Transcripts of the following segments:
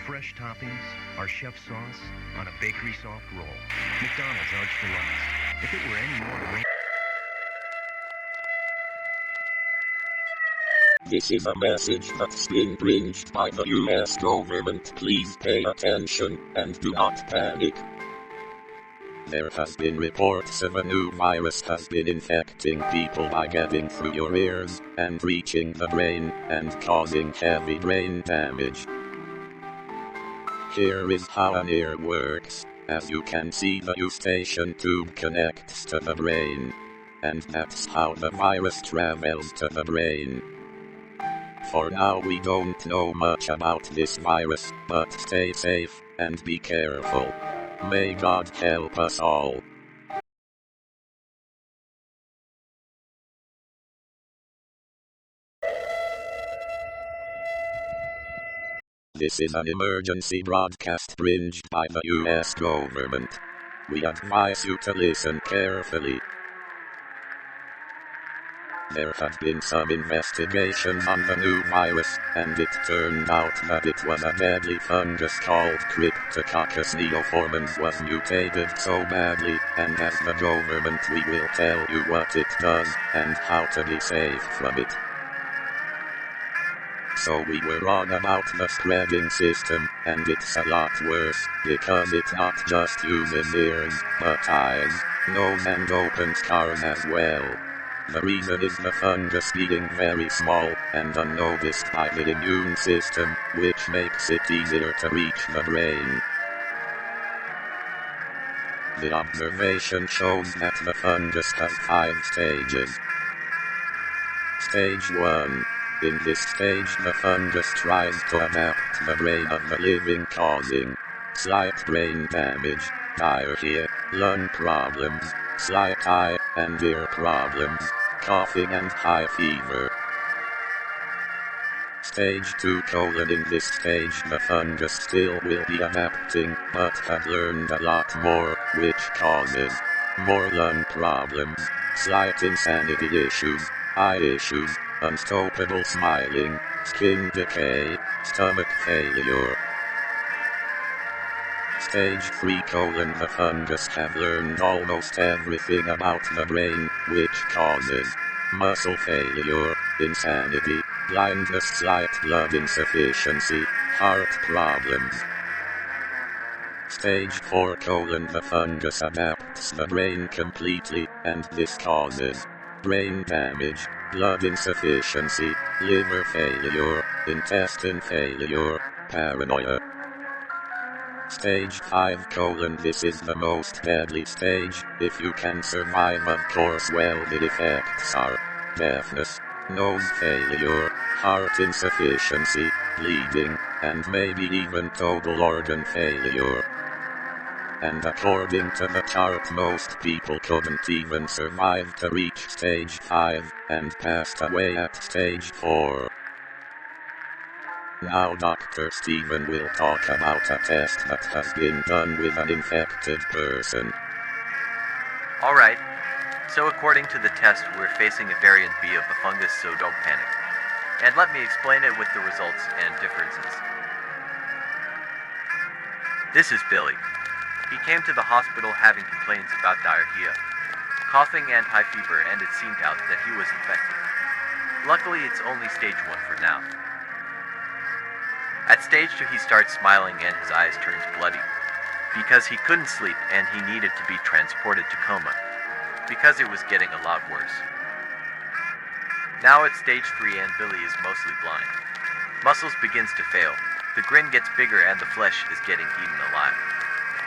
fresh toppings, our chef sauce on a bakery soft roll. McDonald's Arch Deluxe. If it were any more This is a message that's been bringed by the US government. Please pay attention and do not panic. There has been reports of a new virus has been infecting people by getting through your ears and reaching the brain and causing heavy brain damage. Here is how an ear works. As you can see, the eustachian tube connects to the brain, and that's how the virus travels to the brain. For now we don't know much about this virus, but stay safe and be careful. May God help us all. This is an emergency broadcast bringed by the US government. We advise you to listen carefully. There have been some investigations on the new virus, and it turned out that it was a deadly fungus called Cryptococcus neoformans was mutated so badly, and as the government we will tell you what it does, and how to be safe from it. So we were wrong about the spreading system, and it's a lot worse, because it not just uses ears, but eyes, nose and open scars as well. The reason is the fungus being very small and unnoticed by the immune system, which makes it easier to reach the brain. The observation shows that the fungus has 5 stages. Stage 1. In this stage the fungus tries to adapt the brain of the living, causing slight brain damage, diarrhea, lung problems, slight eye and ear problems, coughing and high fever. Stage 2: in this stage the fungus still will be adapting, but has learned a lot more, which causes more lung problems, slight insanity issues, eye issues, unstoppable smiling, skin decay, stomach failure. Stage 3: the fungus have learned almost everything about the brain, which causes muscle failure, insanity, blindness, slight blood insufficiency, heart problems. Stage 4: the fungus adapts the brain completely, and this causes brain damage, blood insufficiency, liver failure, intestine failure, paranoia. Stage 5: this is the most deadly stage. If you can survive, of course, well, the effects are deafness, nose failure, heart insufficiency, bleeding, and maybe even total organ failure. And according to the chart, most people couldn't even survive to reach stage 5, and passed away at stage 4. Now Dr. Steven will talk about a test that has been done with an infected person. Alright, so according to the test, we're facing a variant B of the fungus, so don't panic. And let me explain it with the results and differences. This is Billy. He came to the hospital having complaints about diarrhea, coughing and high fever, and it seemed out that he was infected. Luckily, it's only stage 1 for now. At stage 2 he starts smiling and his eyes turns bloody, because he couldn't sleep and he needed to be transported to coma, because it was getting a lot worse. Now at stage 3 and Billy is mostly blind. Muscles begins to fail, the grin gets bigger and the flesh is getting eaten alive.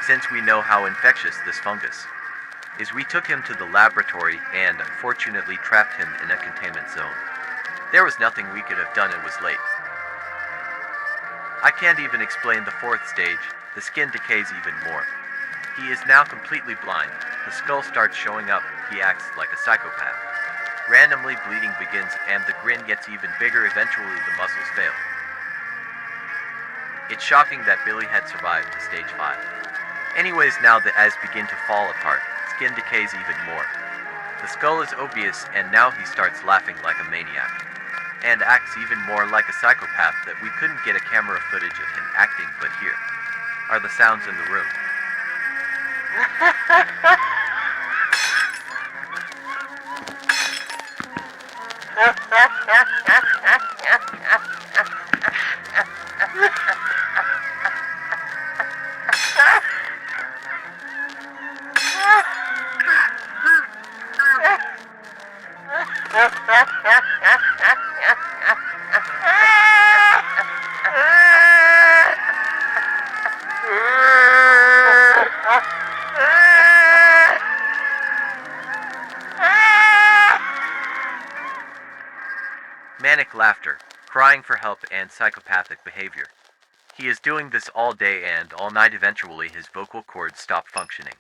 Since we know how infectious this fungus is, we took him to the laboratory and unfortunately trapped him in a containment zone. There was nothing we could have done, it was late. I can't even explain the 4th stage, the skin decays even more. He is now completely blind, the skull starts showing up, he acts like a psychopath. Randomly bleeding begins and the grin gets even bigger, eventually the muscles fail. It's shocking that Billy had survived to stage 5. Anyways, now the eyes begin to fall apart, skin decays even more. The skull is obvious and now he starts laughing like a maniac. and acts even more like a psychopath that we couldn't get a camera footage of him acting, but here are the sounds in the room. Manic laughter, crying for help, and psychopathic behavior. He is doing this all day and all night. Eventually his vocal cords stop functioning.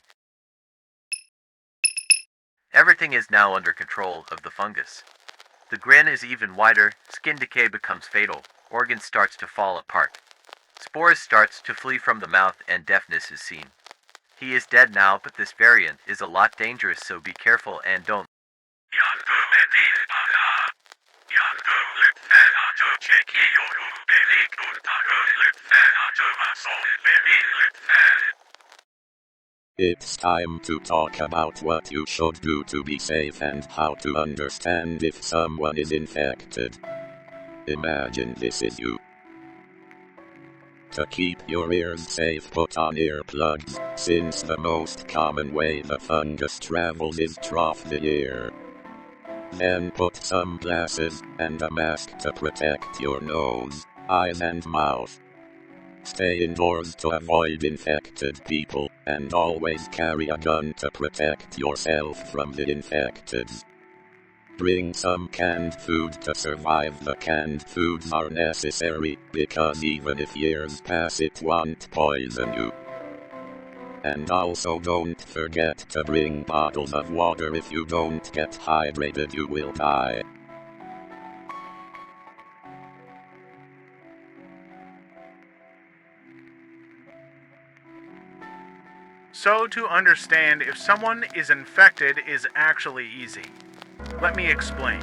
Everything is now under control of the fungus. The grin is even wider, skin decay becomes fatal, organs starts to fall apart. Spores starts to flee from the mouth and deafness is seen. He is dead now, but this variant is a lot dangerous, so be careful and don't. It's time to talk about what you should do to be safe and how to understand if someone is infected. Imagine this is you. To keep your ears safe, put on earplugs, since the most common way the fungus travels is through the ear. Then put some glasses and a mask to protect your nose, eyes and mouth. Stay indoors to avoid infected people, and always carry a gun to protect yourself from the infected. Bring some canned food to survive. The canned foods are necessary, because even if years pass it won't poison you. And also don't forget to bring bottles of water. If you don't get hydrated you will die. So to understand if someone is infected is actually easy. Let me explain.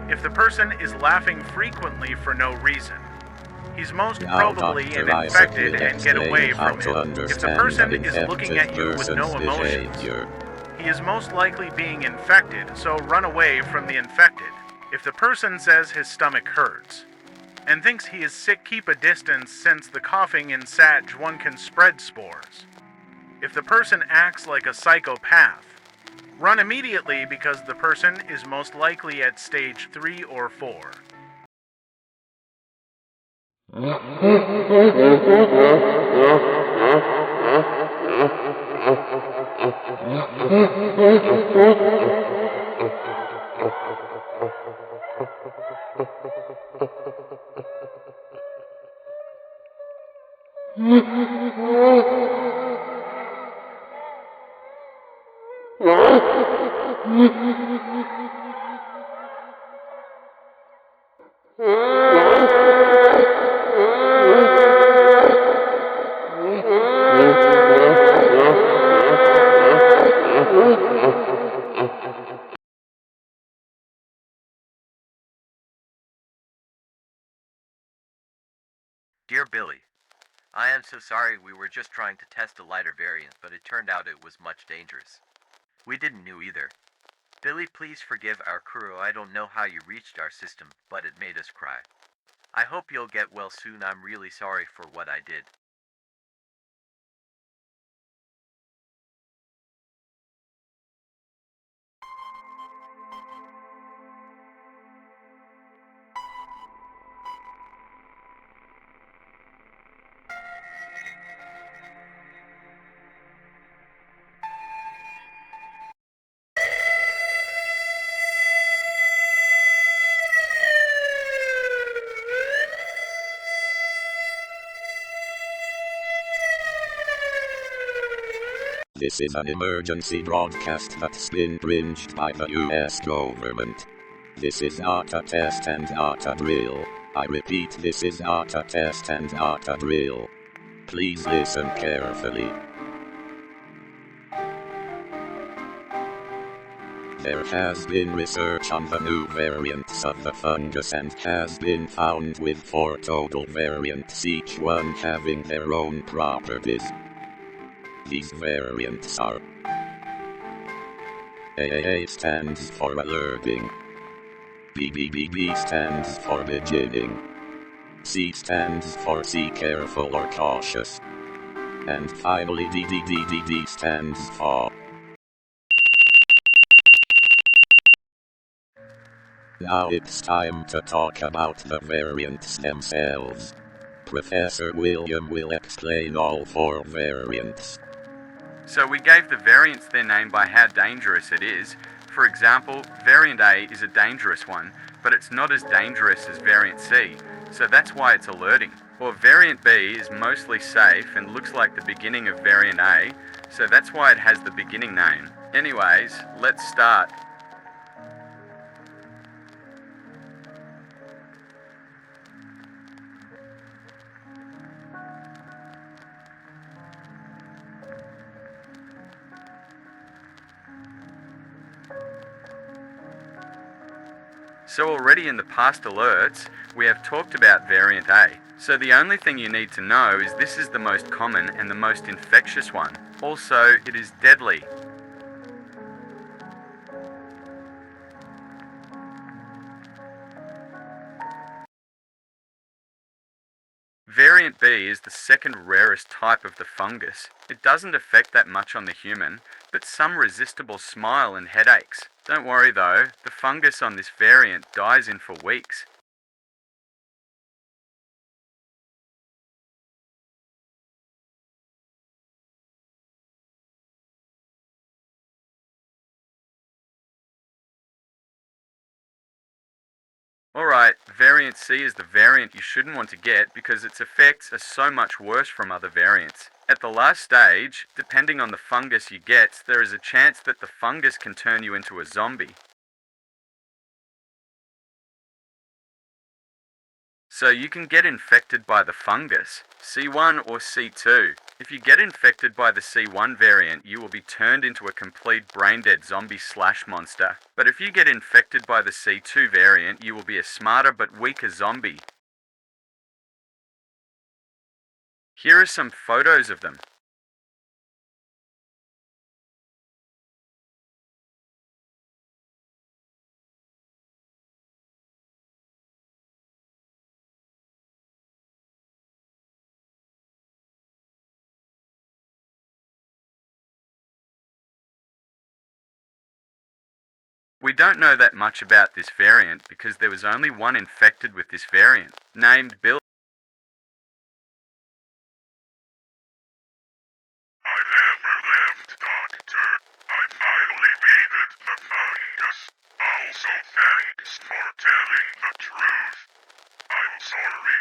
If the person is laughing frequently for no reason, he's most probably an infected and get away from it. If the person is looking at you with no emotions, he is most likely being infected, so run away from the infected. If the person says his stomach hurts and thinks he is sick, keep a distance, since the coughing and sag one can spread spores. If the person acts like a psychopath, run immediately, because the person is most likely at stage 3 or 4. Dear Billy, I am so sorry. We were just trying to test a lighter variant, but it turned out it was much dangerous. We didn't know either. Billy, please forgive our crew. I don't know how you reached our system, but it made us cry. I hope you'll get well soon. I'm really sorry for what I did. This is an emergency broadcast that's been bringed by the US government. This is not a test and not a drill. I repeat, this is not a test and not a drill. Please listen carefully. There has been research on the new variants of the fungus and has been found with 4 total variants, each one having their own properties. These variants are: AAA stands for alerting, BBBB stands for beginning, C stands for see careful or cautious, and finally DDDDD stands for. Now it's time to talk about the variants themselves. Professor William will explain all 4 variants. So we gave the variants their name by how dangerous it is. For example, variant A is a dangerous one, but it's not as dangerous as variant C, so that's why it's alerting. Or variant B is mostly safe and looks like the beginning of variant A, so that's why it has the beginning name. Anyways, let's start. So already in the past alerts, we have talked about variant A. So the only thing you need to know is this is the most common and the most infectious one. Also, it is deadly. Variant B is the second rarest type of the fungus. It doesn't affect that much on the human, but some resistible smile and headaches. Don't worry though, the fungus on this variant dies in for weeks. Alright, variant C is the variant you shouldn't want to get because its effects are so much worse from other variants. At the last stage, depending on the fungus you get, there is a chance that the fungus can turn you into a zombie. So you can get infected by the fungus, C1 or C2. If you get infected by the C1 variant, you will be turned into a complete brain-dead zombie/monster. But if you get infected by the C2 variant, you will be a smarter but weaker zombie. Here are some photos of them. We don't know that much about this variant because there was only one infected with this variant, named Bill. I never left, Doctor. I finally beat it, the fungus. Also, thanks for telling the truth. I'm sorry.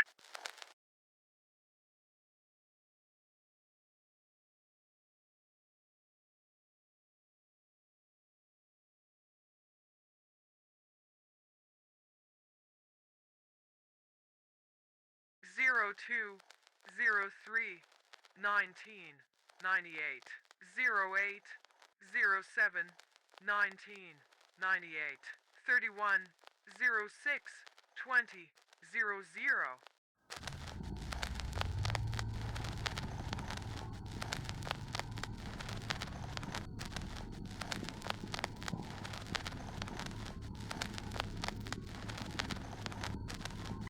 Zero 02 03 19 98 08 07 19 98 31 06 20 00